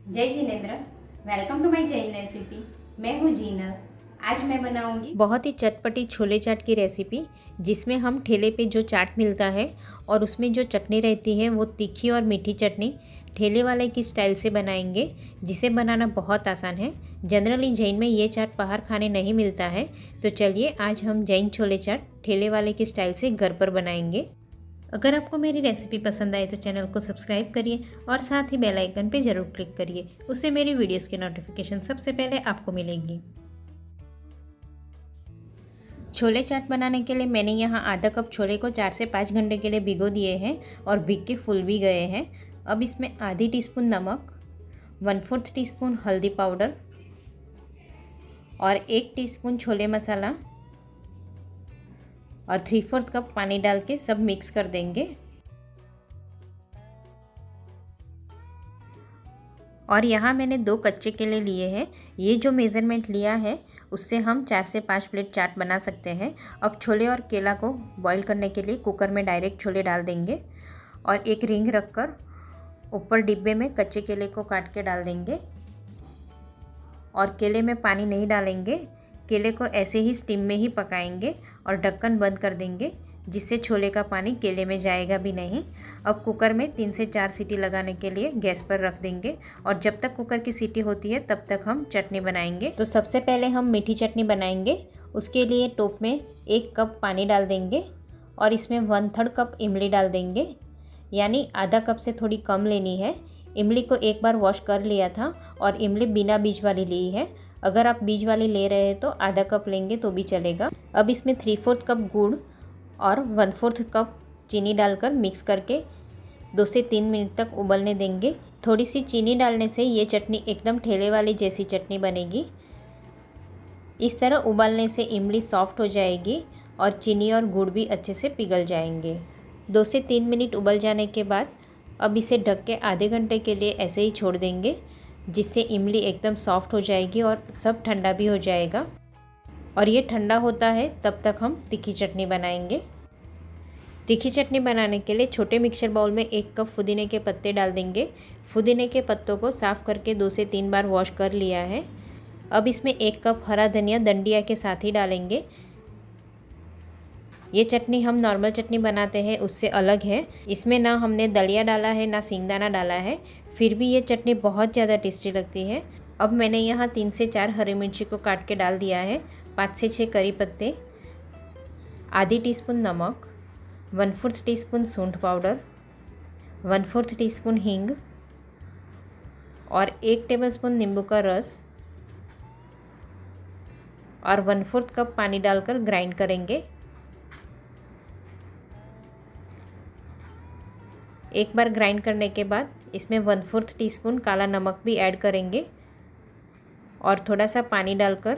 जय जिनेंद्र। Welcome to my Jain recipe. मैं हूँ जीनल। आज मैं बनाऊंगी बहुत ही चटपटी छोले चाट की रेसिपी, जिसमें हम ठेले पे जो चाट मिलता है और उसमें जो चटनी रहती है वो तीखी और मीठी चटनी ठेले वाले की स्टाइल से बनाएंगे, जिसे बनाना बहुत आसान है। जनरली जैन में ये चाट बाहर खाने नहीं मिलता है, तो चलिए आज हम जैन छोले चाट ठेले वाले की स्टाइल से घर पर बनाएंगे। अगर आपको मेरी रेसिपी पसंद आए तो चैनल को सब्सक्राइब करिए और साथ ही बेल आइकन पे ज़रूर क्लिक करिए, उससे मेरी वीडियोस की नोटिफिकेशन सबसे पहले आपको मिलेगी। छोले चाट बनाने के लिए मैंने यहाँ आधा कप छोले को 4 से 5 घंटे के लिए भिगो दिए हैं और भीग के फूल भी गए हैं। अब इसमें आधी टीस्पून नमक, 1/4 टीस्पून हल्दी पाउडर और 1 टीस्पून छोले मसाला और 3/4 कप पानी डाल के सब मिक्स कर देंगे। और यहाँ मैंने 2 कच्चे केले लिए हैं। ये जो मेज़रमेंट लिया है उससे हम 4 से 5 प्लेट चाट बना सकते हैं। अब छोले और केला को बॉईल करने के लिए कुकर में डायरेक्ट छोले डाल देंगे और एक रिंग रखकर ऊपर डिब्बे में कच्चे केले को काट के डाल देंगे और केले में पानी नहीं डालेंगे। केले को ऐसे ही स्टीम में ही पकाएंगे और ढक्कन बंद कर देंगे, जिससे छोले का पानी केले में जाएगा भी नहीं। अब कुकर में 3 से 4 सीटी लगाने के लिए गैस पर रख देंगे और जब तक कुकर की सीटी होती है तब तक हम चटनी बनाएंगे। तो सबसे पहले हम मीठी चटनी बनाएंगे। उसके लिए टोप में 1 कप पानी डाल देंगे और इसमें 1/3 कप इमली डाल देंगे, यानी आधा कप से थोड़ी कम लेनी है। इमली को एक बार वॉश कर लिया था और इमली बिना बीज वाली ली है। अगर आप बीज वाली ले रहे हैं तो आधा कप लेंगे तो भी चलेगा। अब इसमें 3/4 कप गुड़ और 1/4 कप चीनी डालकर मिक्स करके 2 से 3 मिनट तक उबलने देंगे। थोड़ी सी चीनी डालने से ये चटनी एकदम ठेले वाली जैसी चटनी बनेगी। इस तरह उबालने से इमली सॉफ्ट हो जाएगी और चीनी और गुड़ भी अच्छे से पिघल जाएंगे। 2 से 3 मिनट उबल जाने के बाद अब इसे ढक के आधे घंटे के लिए ऐसे ही छोड़ देंगे, जिससे इमली एकदम सॉफ्ट हो जाएगी और सब ठंडा भी हो जाएगा। और ये ठंडा होता है तब तक हम तीखी चटनी बनाएंगे। तीखी चटनी बनाने के लिए छोटे मिक्सर बाउल में 1 कप पुदीने के पत्ते डाल देंगे। पुदीने के पत्तों को साफ़ करके 2 से 3 बार वॉश कर लिया है। अब इसमें 1 कप हरा धनिया डंडिया के साथ ही डालेंगे। ये चटनी हम नॉर्मल चटनी बनाते हैं उससे अलग है। इसमें ना हमने दलिया डाला है ना सींगदाना डाला है, फिर भी ये चटनी बहुत ज़्यादा टेस्टी लगती है। अब मैंने यहाँ 3 से 4 हरी मिर्ची को काट के डाल दिया है, 5 से 6 करी पत्ते, आधी टीस्पून नमक, 1/4 टीस्पून सूंठ पाउडर, 1/4 टीस्पून हींग और 1 टेबलस्पून नींबू का रस और 1/4 कप पानी डालकर ग्राइंड करेंगे। एक बार ग्राइंड करने के बाद इसमें 1/4 टीस्पून काला नमक भी ऐड करेंगे और थोड़ा सा पानी डालकर,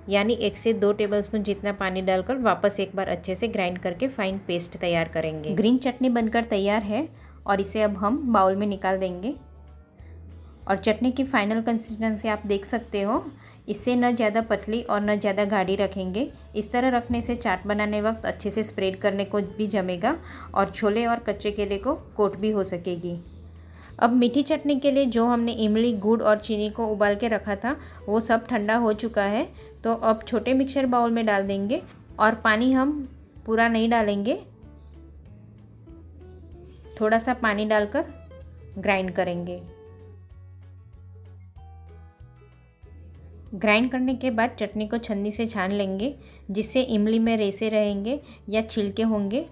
यानी 1 से 2 टेबलस्पून जितना पानी डालकर वापस एक बार अच्छे से ग्राइंड करके फाइन पेस्ट तैयार करेंगे। ग्रीन चटनी बनकर तैयार है और इसे अब हम बाउल में निकाल देंगे। और चटनी की फाइनल कंसिस्टेंसी आप देख सकते हो। इससे न ज़्यादा पतली और न ज़्यादा गाढ़ी रखेंगे। इस तरह रखने से चाट बनाने वक्त अच्छे से स्प्रेड करने को भी जमेगा और छोले और कच्चे केले को कोट भी हो सकेगी। अब मीठी चटनी के लिए जो हमने इमली, गुड़ और चीनी को उबाल के रखा था वो सब ठंडा हो चुका है। तो अब छोटे मिक्सर बाउल में डाल देंगे और पानी हम पूरा नहीं डालेंगे, थोड़ा सा पानी डालकर ग्राइंड करेंगे। ग्राइंड करने के बाद चटनी को छन्नी से छान लेंगे, जिससे इमली में रेसे रहेंगे या छिलके होंगे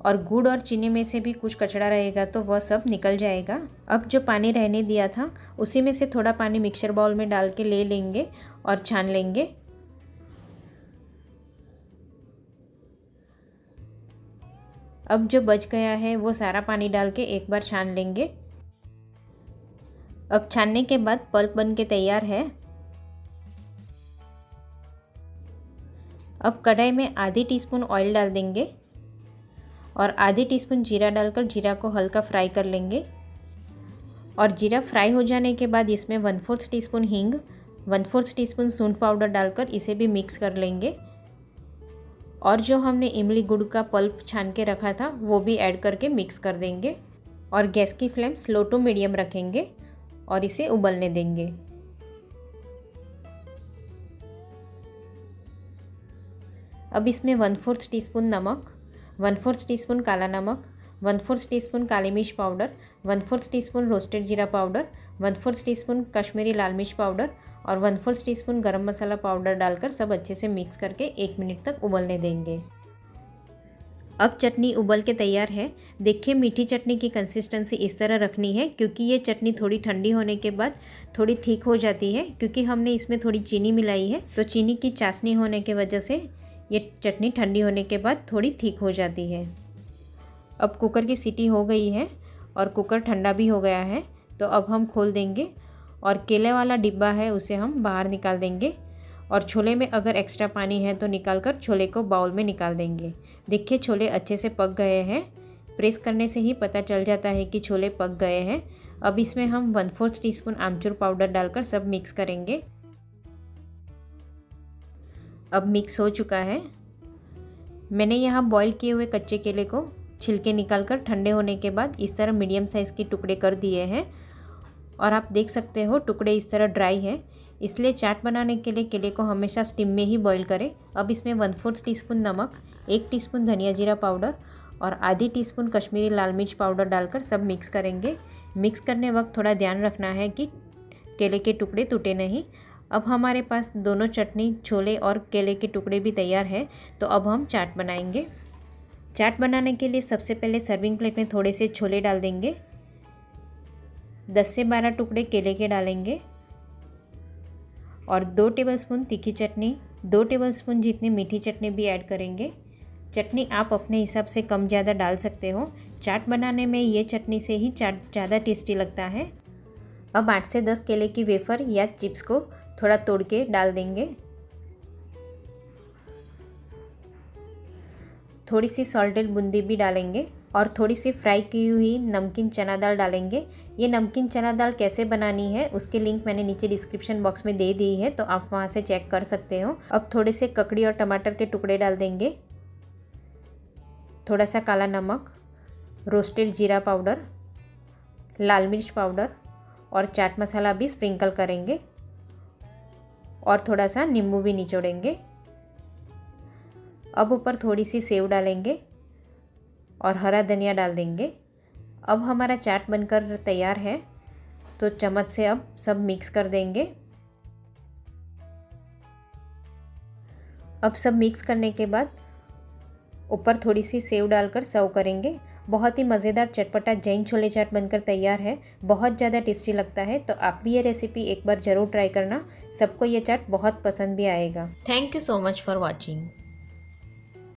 और गुड़ और चीनी में से भी कुछ कचड़ा रहेगा तो वह सब निकल जाएगा। अब जो पानी रहने दिया था उसी में से थोड़ा पानी मिक्सर बाउल में डाल के ले लेंगे और छान लेंगे। अब जो बच गया है वो सारा पानी डाल के एक बार छान लेंगे। अब छानने के बाद पल्प बन के तैयार है। अब कढ़ाई में आधी टीस्पून ऑयल डाल देंगे और आधी टीस्पून जीरा डालकर जीरा को हल्का फ्राई कर लेंगे। और जीरा फ्राई हो जाने के बाद इसमें 1/4 टीस्पून हींग, 1/4 टीस्पून सूंठ पाउडर डालकर इसे भी मिक्स कर लेंगे। और जो हमने इमली गुड़ का पल्प छान के रखा था वो भी ऐड करके मिक्स कर देंगे और गैस की फ्लेम स्लो टू मीडियम रखेंगे और इसे उबलने देंगे। अब इसमें 1/4 टीस्पून नमक, 1/4 टीस्पून काला नमक, 1/4 टीस्पून काली मिर्च पाउडर, 1/4 टीस्पून रोस्टेड जीरा पाउडर, 1/4 टीस्पून कश्मीरी लाल मिर्च पाउडर और 1/4 टीस्पून गरम मसाला पाउडर डालकर सब अच्छे से मिक्स करके 1 मिनट तक उबलने देंगे। अब चटनी उबल के तैयार है। देखिए मीठी चटनी की कंसिस्टेंसी इस तरह रखनी है, क्योंकि ये चटनी थोड़ी ठंडी होने के बाद थोड़ी थिक हो जाती है, क्योंकि हमने इसमें थोड़ी चीनी मिलाई है। तो चीनी की चाशनी होने की वजह से ये चटनी ठंडी होने के बाद थोड़ी थिक हो जाती है। अब कुकर की सीटी हो गई है और कुकर ठंडा भी हो गया है, तो अब हम खोल देंगे और केले वाला डिब्बा है उसे हम बाहर निकाल देंगे और छोले में अगर एक्स्ट्रा पानी है तो निकाल कर छोले को बाउल में निकाल देंगे। देखिए छोले अच्छे से पक गए हैं, प्रेस करने से ही पता चल जाता है कि छोले पक गए हैं। अब इसमें हम 1/4 टीस्पून आमचूर पाउडर डालकर सब मिक्स करेंगे। अब मिक्स हो चुका है। मैंने यहाँ बॉईल किए हुए कच्चे केले को छिलके निकालकर ठंडे होने के बाद इस तरह मीडियम साइज़ के टुकड़े कर दिए हैं और आप देख सकते हो टुकड़े इस तरह ड्राई हैं, इसलिए चाट बनाने के लिए केले को हमेशा स्टीम में ही बॉईल करें। अब इसमें 1/4 टीस्पून नमक, 1 टीस्पून धनिया जीरा पाउडर और आधी टीस्पून कश्मीरी लाल मिर्च पाउडर डालकर सब मिक्स करेंगे। मिक्स करने वक्त थोड़ा ध्यान रखना है कि केले के टुकड़े टूटे नहीं। अब हमारे पास दोनों चटनी, छोले और केले के टुकड़े भी तैयार है, तो अब हम चाट बनाएंगे। चाट बनाने के लिए सबसे पहले सर्विंग प्लेट में थोड़े से छोले डाल देंगे, 10 से 12 टुकड़े केले के डालेंगे और 2 टेबलस्पून तीखी चटनी, 2 टेबलस्पून जितनी मीठी चटनी भी ऐड करेंगे। चटनी आप अपने हिसाब से कम ज़्यादा डाल सकते हो। चाट बनाने में ये चटनी से ही चाट ज़्यादा टेस्टी लगता है। अब 8 से 10 केले की वेफर या चिप्स को थोड़ा तोड़ के डाल देंगे। थोड़ी सी सॉल्टेड बूंदी भी डालेंगे और थोड़ी सी फ्राई की हुई नमकीन चना दाल डालेंगे। ये नमकीन चना दाल कैसे बनानी है उसकी लिंक मैंने नीचे डिस्क्रिप्शन बॉक्स में दे दी है, तो आप वहाँ से चेक कर सकते हो। अब थोड़े से ककड़ी और टमाटर के टुकड़े डाल देंगे, थोड़ा सा काला नमक, रोस्टेड जीरा पाउडर, लाल मिर्च पाउडर और चाट मसाला भी स्प्रिंकल करेंगे और थोड़ा सा नींबू भी निचोड़ेंगे। अब ऊपर थोड़ी सी सेव डालेंगे और हरा धनिया डाल देंगे। अब हमारा चाट बनकर तैयार है, तो चम्मच से अब सब मिक्स कर देंगे। अब सब मिक्स करने के बाद ऊपर थोड़ी सी सेव डालकर सर्व करेंगे। बहुत ही मज़ेदार चटपटा जैन छोले चाट बनकर तैयार है, बहुत ज़्यादा टेस्टी लगता है। तो आप भी ये रेसिपी एक बार ज़रूर ट्राई करना, सबको ये चाट बहुत पसंद भी आएगा। Thank you so much for watching.